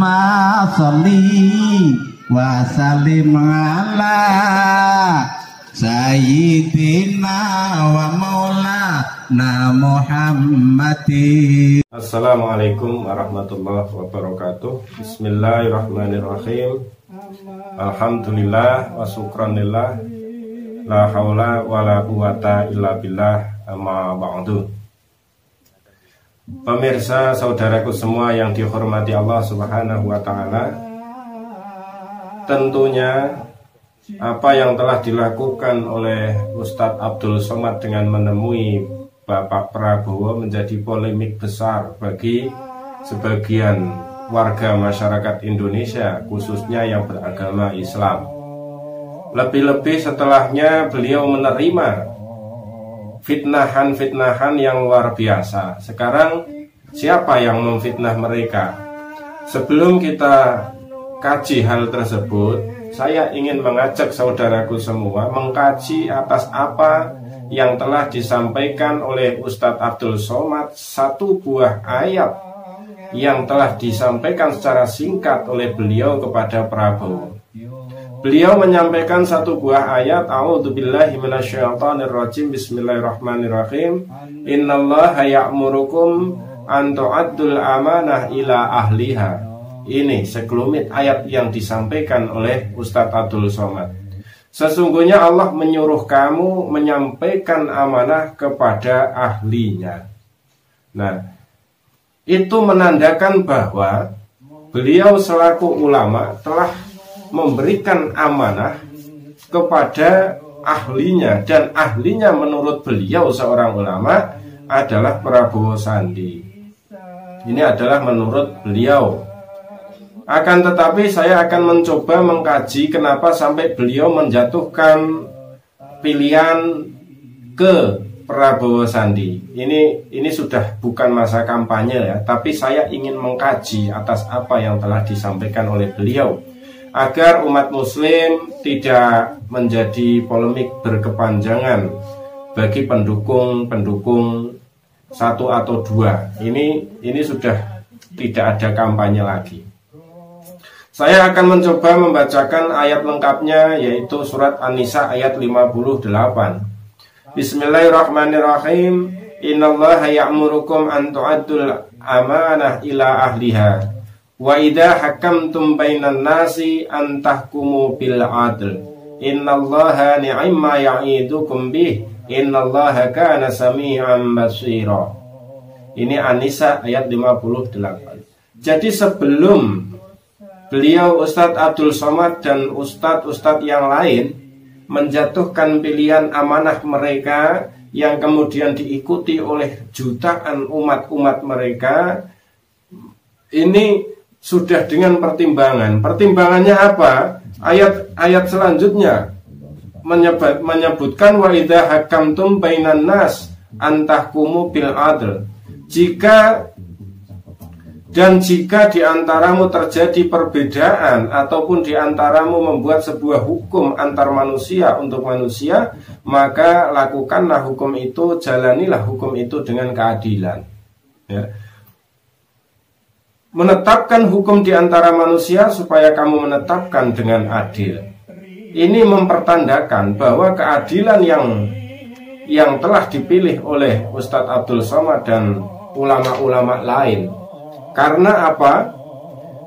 Allahumma sholli wa sallim ala sayyidina wa maulana Muhammadin. Assalamualaikum warahmatullahi wabarakatuh. Bismillahirrahmanirrahim. Alhamdulillah wa syukranillah. La haula wa la quwata illa billah. Amma ba'du. Pemirsa, saudaraku semua yang dihormati Allah Subhanahu wa taala, tentunya apa yang telah dilakukan oleh Ustadz Abdul Somad dengan menemui Bapak Prabowo menjadi polemik besar bagi sebagian warga masyarakat Indonesia, khususnya yang beragama Islam. Lebih-lebih setelahnya beliau menerima fitnahan-fitnahan yang luar biasa. Sekarang siapa yang memfitnah mereka? Sebelum kita kaji hal tersebut, saya ingin mengajak saudaraku semua mengkaji atas apa yang telah disampaikan oleh Ustadz Abdul Somad, satu buah ayat yang telah disampaikan secara singkat oleh beliau kepada Prabowo. Beliau menyampaikan satu buah ayat, A'udzubillahi minasyaitonirrajim, Bismillahirrahmanirrahim. Innallaha ya'murukum an tu'addul amanah ila ahliha. Ini sekelumit ayat yang disampaikan oleh Ustadz Abdul Somad. Sesungguhnya Allah menyuruh kamu menyampaikan amanah kepada ahlinya. Nah, itu menandakan bahwa beliau selaku ulama telah memberikan amanah kepada ahlinya, dan ahlinya menurut beliau seorang ulama adalah Prabowo Sandi. Ini adalah menurut beliau. Akan tetapi saya akan mencoba mengkaji kenapa sampai beliau menjatuhkan pilihan ke Prabowo Sandi. Ini sudah bukan masa kampanye ya, tapi saya ingin mengkaji atas apa yang telah disampaikan oleh beliau, agar umat muslim tidak menjadi polemik berkepanjangan bagi pendukung satu atau dua. Ini sudah tidak ada kampanye lagi. Saya akan mencoba membacakan ayat lengkapnya, yaitu surat An-Nisa ayat 58. Bismillahirrahmanirrahim. Innallaha ya'murukum an tu'addul amanah ila ahliha wa idza hakamtum bainan nasi an tahkumu bil adl. Innallaha ni'ma ya'idukum bih. Innallaha kana sami'an basira. Ini An-Nisa ayat 58. Jadi sebelum beliau Ustadz Abdul Somad dan ustadz-ustadz yang lain menjatuhkan pilihan amanah mereka yang kemudian diikuti oleh jutaan umat-umat mereka, ini sudah dengan pertimbangan. Pertimbangannya apa? Ayat selanjutnya menyebutkan wa idza hakamtum bainan nas antahkumu bil adl. Jika di antaramu terjadi perbedaan ataupun di antaramu membuat sebuah hukum antar manusia untuk manusia, maka lakukanlah hukum itu, jalanilah hukum itu dengan keadilan. Ya. Menetapkan hukum di antara manusia supaya kamu menetapkan dengan adil. Ini mempertandakan bahwa keadilan yang telah dipilih oleh Ustadz Abdul Somad dan ulama-ulama lain. Karena apa?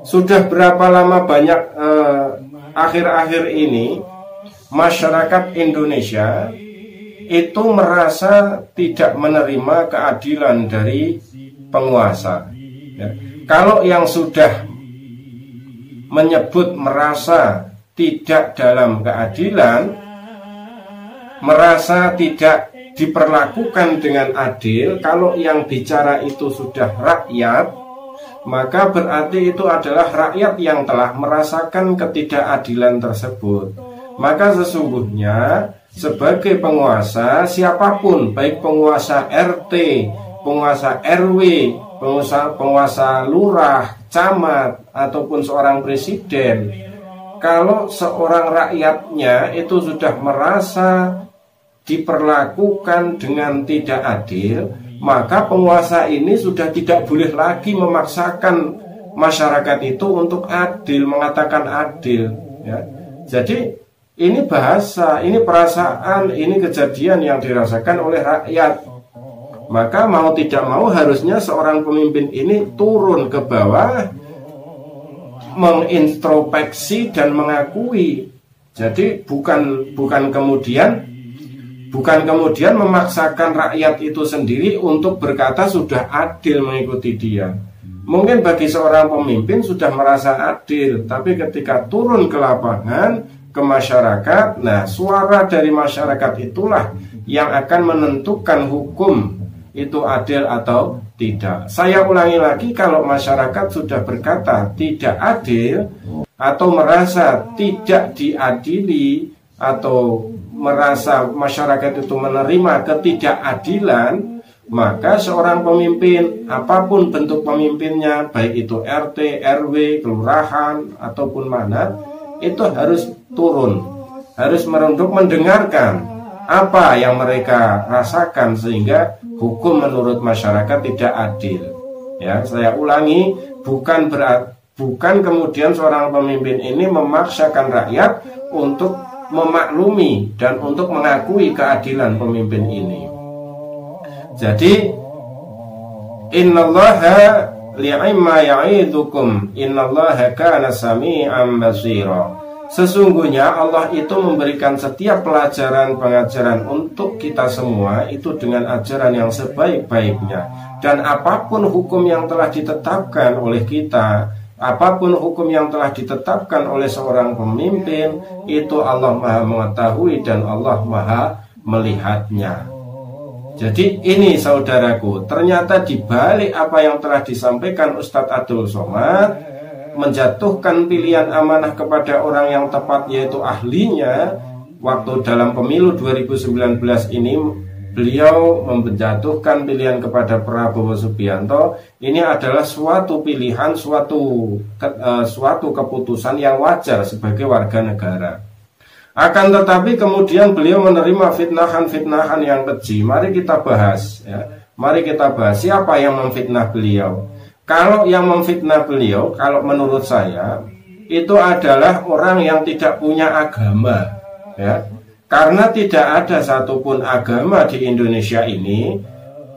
Sudah berapa lama banyak akhir-akhir ini masyarakat Indonesia itu merasa tidak menerima keadilan dari penguasa. Ya. Kalau yang sudah menyebut merasa tidak dalam keadilan, merasa tidak diperlakukan dengan adil, kalau yang bicara itu sudah rakyat, maka berarti itu adalah rakyat yang telah merasakan ketidakadilan tersebut. Maka sesungguhnya sebagai penguasa, siapapun, baik penguasa RT, penguasa RW, penguasa lurah, camat, ataupun seorang presiden, kalau seorang rakyatnya itu sudah merasa diperlakukan dengan tidak adil, maka penguasa ini sudah tidak boleh lagi memaksakan masyarakat itu untuk adil, mengatakan adil, ya. Jadi ini bahasa, ini perasaan, ini kejadian yang dirasakan oleh rakyat. Maka mau tidak mau harusnya seorang pemimpin ini turun ke bawah, mengintrospeksi dan mengakui. Jadi bukan kemudian memaksakan rakyat itu sendiri untuk berkata sudah adil mengikuti dia. Mungkin bagi seorang pemimpin sudah merasa adil, tapi ketika turun ke lapangan, ke masyarakat, nah suara dari masyarakat itulah yang akan menentukan hukum itu adil atau tidak. Saya ulangi lagi, kalau masyarakat sudah berkata tidak adil atau merasa tidak diadili atau merasa masyarakat itu menerima ketidakadilan, maka seorang pemimpin, apapun bentuk pemimpinnya, baik itu RT, RW, kelurahan ataupun mana, itu harus turun, harus merunduk mendengarkan apa yang mereka rasakan sehingga hukum menurut masyarakat tidak adil. Ya, saya ulangi, bukan kemudian seorang pemimpin ini memaksakan rakyat untuk memaklumi dan untuk mengakui keadilan pemimpin ini. Jadi innallaha li'imma ya'idukum innallaha kana sami'an basira. Sesungguhnya Allah itu memberikan setiap pelajaran pengajaran untuk kita semua itu dengan ajaran yang sebaik-baiknya. Dan apapun hukum yang telah ditetapkan oleh kita, apapun hukum yang telah ditetapkan oleh seorang pemimpin, itu Allah Maha mengetahui dan Allah Maha melihatnya. Jadi ini saudaraku, ternyata di balik apa yang telah disampaikan Ustadz Abdul Somad, menjatuhkan pilihan amanah kepada orang yang tepat yaitu ahlinya. Waktu dalam pemilu 2019 ini beliau menjatuhkan pilihan kepada Prabowo Subianto. Ini adalah suatu pilihan, suatu keputusan yang wajar sebagai warga negara. Akan tetapi kemudian beliau menerima fitnahan-fitnahan yang keji. Mari kita bahas, ya. Mari kita bahas siapa yang memfitnah beliau. Kalau yang memfitnah beliau, kalau menurut saya, itu adalah orang yang tidak punya agama, ya. Karena tidak ada satupun agama di Indonesia ini,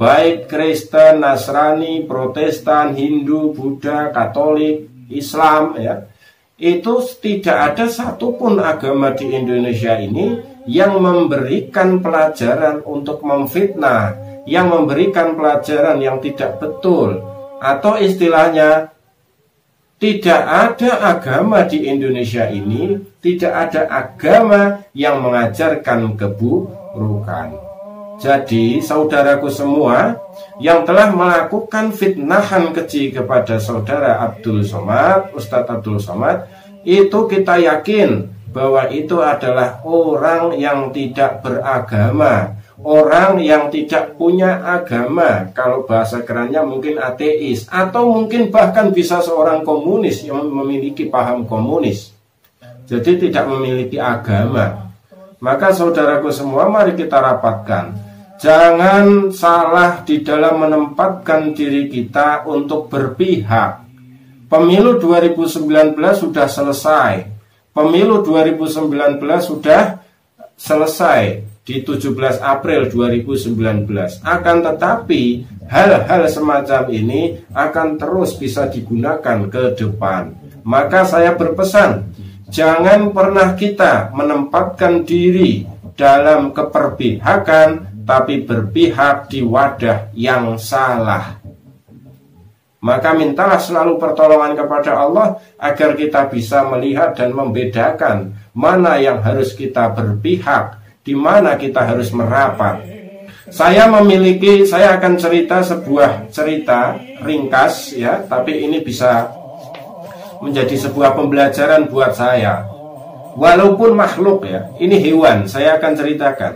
baik Kristen, Nasrani, Protestan, Hindu, Buddha, Katolik, Islam, ya, itu tidak ada satupun agama di Indonesia ini yang memberikan pelajaran untuk memfitnah, yang memberikan pelajaran yang tidak betul. Atau istilahnya, tidak ada agama di Indonesia ini, tidak ada agama yang mengajarkan keburukan. Jadi saudaraku semua yang telah melakukan fitnahan keji kepada saudara Abdul Somad, Ustadz Abdul Somad, itu kita yakin bahwa itu adalah orang yang tidak beragama, orang yang tidak punya agama. Kalau bahasa kerennya mungkin ateis, atau mungkin bahkan bisa seorang komunis yang memiliki paham komunis, jadi tidak memiliki agama. Maka saudaraku semua, mari kita rapatkan, jangan salah di dalam menempatkan diri kita untuk berpihak. Pemilu 2019 sudah selesai. Pemilu 2019 sudah selesai di 17 April 2019. Akan tetapi hal-hal semacam ini akan terus bisa digunakan ke depan. Maka saya berpesan, jangan pernah kita menempatkan diri dalam keperpihakan, tapi berpihak di wadah yang salah. Maka mintalah selalu pertolongan kepada Allah agar kita bisa melihat dan membedakan mana yang harus kita berpihak, di mana kita harus merapat. Saya akan cerita sebuah cerita ringkas, ya, tapi ini bisa menjadi sebuah pembelajaran buat saya. Walaupun makhluk, ya, ini hewan, saya akan ceritakan.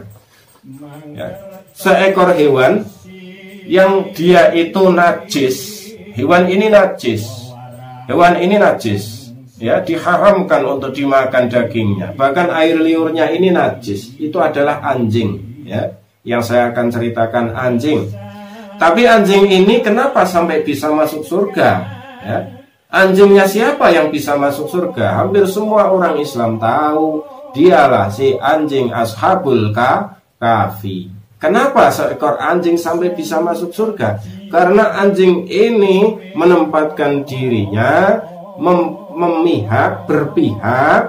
Ya, seekor hewan yang dia itu najis. Hewan ini najis. Hewan ini najis, ya, diharamkan untuk dimakan dagingnya. Bahkan air liurnya ini najis. Itu adalah anjing, ya. Yang saya akan ceritakan anjing. Tapi anjing ini kenapa sampai bisa masuk surga? Ya. Anjingnya siapa yang bisa masuk surga? Hampir semua orang Islam tahu, dialah si anjing Ashabul Kahfi. Kenapa seekor anjing sampai bisa masuk surga? Karena anjing ini menempatkan dirinya berpihak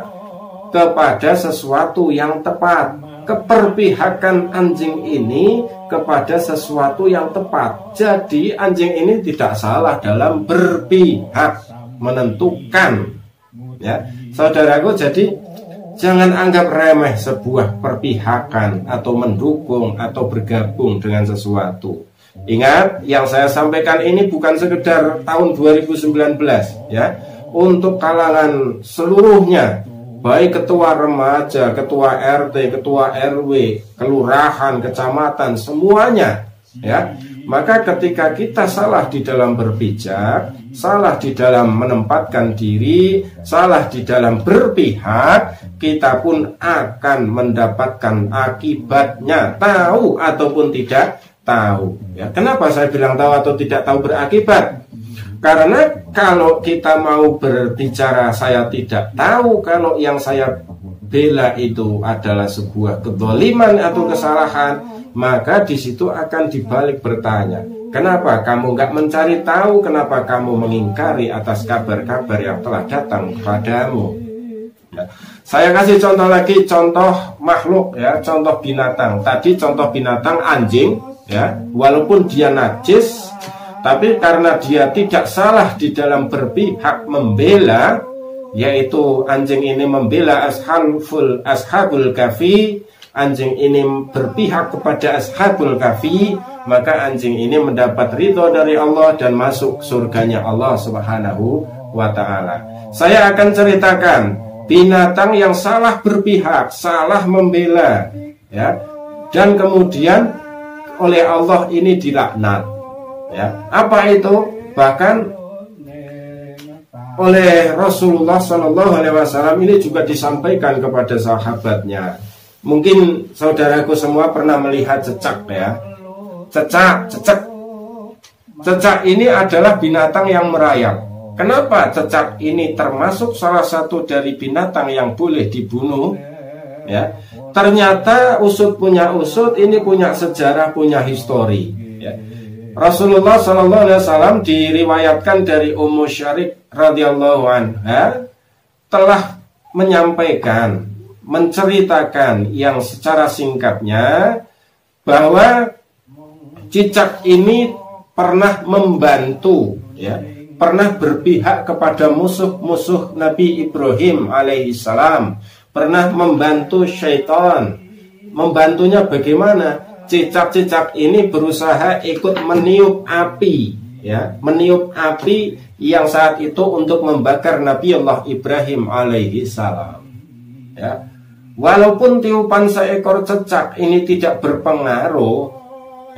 kepada sesuatu yang tepat. Keperpihakan anjing ini kepada sesuatu yang tepat. Jadi anjing ini tidak salah dalam berpihak, menentukan. Ya, saudaraku, jadi jangan anggap remeh sebuah perpihakan atau mendukung atau bergabung dengan sesuatu. Ingat, yang saya sampaikan ini bukan sekedar tahun 2019, ya, untuk kalangan seluruhnya, baik ketua remaja, ketua RT, ketua RW, kelurahan, kecamatan, semuanya, ya. Maka ketika kita salah di dalam berpijak, salah di dalam menempatkan diri, salah di dalam berpihak, kita pun akan mendapatkan akibatnya, tahu ataupun tidak tahu. Ya, kenapa saya bilang tahu atau tidak tahu berakibat? Karena kalau kita mau berbicara saya tidak tahu kalau yang saya bela itu adalah sebuah kezaliman atau kesalahan, maka di situ akan dibalik bertanya, kenapa kamu nggak mencari tahu? Kenapa kamu mengingkari atas kabar-kabar yang telah datang kepadamu? Ya. Saya kasih contoh lagi, contoh makhluk, ya, contoh binatang. Tadi contoh binatang anjing, ya, walaupun dia najis, tapi karena dia tidak salah di dalam berpihak membela, yaitu anjing ini membela Ashabul Kahfi, anjing ini berpihak kepada Ashabul Kahfi, maka anjing ini mendapat ridho dari Allah dan masuk surganya Allah Subhanahu wa ta'ala. Saya akan ceritakan binatang yang salah berpihak, salah membela, ya, dan kemudian oleh Allah ini dilaknat. Ya, apa itu? Bahkan oleh Rasulullah SAW ini juga disampaikan kepada sahabatnya. Mungkin saudaraku semua pernah melihat cecak, ya. Cecak ini adalah binatang yang merayap. Kenapa cecak ini termasuk salah satu dari binatang yang boleh dibunuh? Ya, ternyata usut punya usut, ini punya sejarah, punya histori. Ya. Rasulullah SAW diriwayatkan dari Ummu Syarik radhiyallahu anha telah menyampaikan, menceritakan yang secara singkatnya bahwa cicak ini pernah membantu, ya, pernah berpihak kepada musuh-musuh Nabi Ibrahim alaihissalam, pernah membantu syaitan. Membantunya bagaimana? Cicak-cicak ini berusaha ikut meniup api, ya, meniup api yang saat itu untuk membakar Nabi Allah Ibrahim alaihissalam. Ya, walaupun tiupan seekor cicak ini tidak berpengaruh,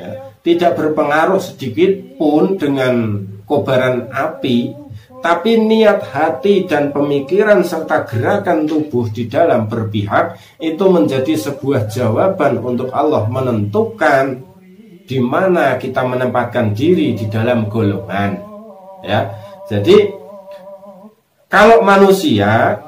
ya, tidak berpengaruh sedikit pun dengan kobaran api, tapi niat hati dan pemikiran serta gerakan tubuh di dalam berpihak itu menjadi sebuah jawaban untuk Allah menentukan di mana kita menempatkan diri di dalam golongan. Ya, jadi kalau manusia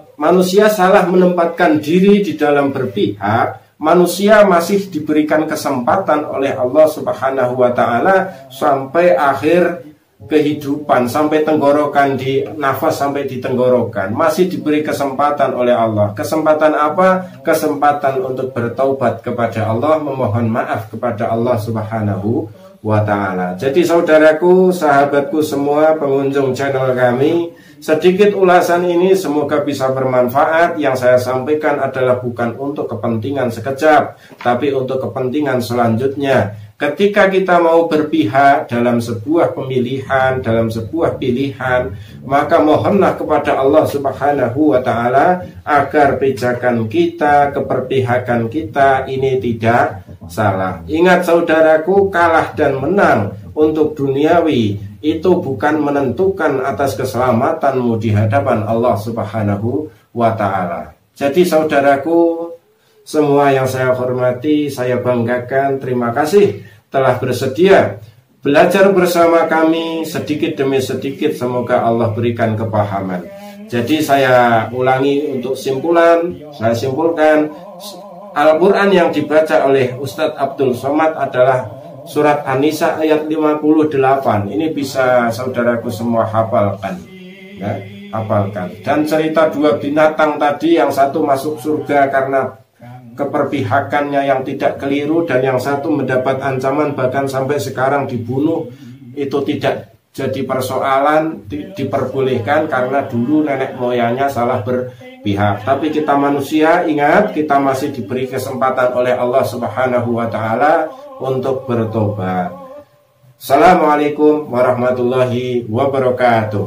salah menempatkan diri di dalam berpihak, manusia masih diberikan kesempatan oleh Allah Subhanahu wa ta'ala sampai akhir kehidupan, sampai tenggorokan, di nafas sampai di tenggorokan, masih diberi kesempatan oleh Allah. Kesempatan apa? Kesempatan untuk bertaubat kepada Allah, memohon maaf kepada Allah Subhanahu wa ta'ala. Jadi saudaraku, sahabatku semua, pengunjung channel kami, sedikit ulasan ini semoga bisa bermanfaat. Yang saya sampaikan adalah bukan untuk kepentingan sekejap, tapi untuk kepentingan selanjutnya. Ketika kita mau berpihak dalam sebuah pemilihan, dalam sebuah pilihan, maka mohonlah kepada Allah Subhanahu wa ta'ala agar pijakan kita, keperpihakan kita ini tidak salah. Ingat saudaraku, kalah dan menang untuk duniawi itu bukan menentukan atas keselamatanmu di hadapan Allah Subhanahu wa ta'ala. Jadi saudaraku semua yang saya hormati, saya banggakan, terima kasih telah bersedia Belajar bersama kami sedikit demi sedikit, semoga Allah berikan kepahaman. Jadi saya ulangi untuk simpulan, saya simpulkan Al-Quran yang dibaca oleh Ustadz Abdul Somad adalah surat An-Nisa ayat 58. Ini bisa saudaraku semua hafalkan, ya, hafalkan. Dan cerita dua binatang tadi, yang satu masuk surga karena keperpihakannya yang tidak keliru, dan yang satu mendapat ancaman bahkan sampai sekarang dibunuh, itu tidak jadi persoalan, diperbolehkan karena dulu nenek moyangnya salah berpihak. Tapi kita manusia, ingat, kita masih diberi kesempatan oleh Allah Subhanahu wa Ta'ala untuk bertobat. Assalamualaikum warahmatullahi wabarakatuh.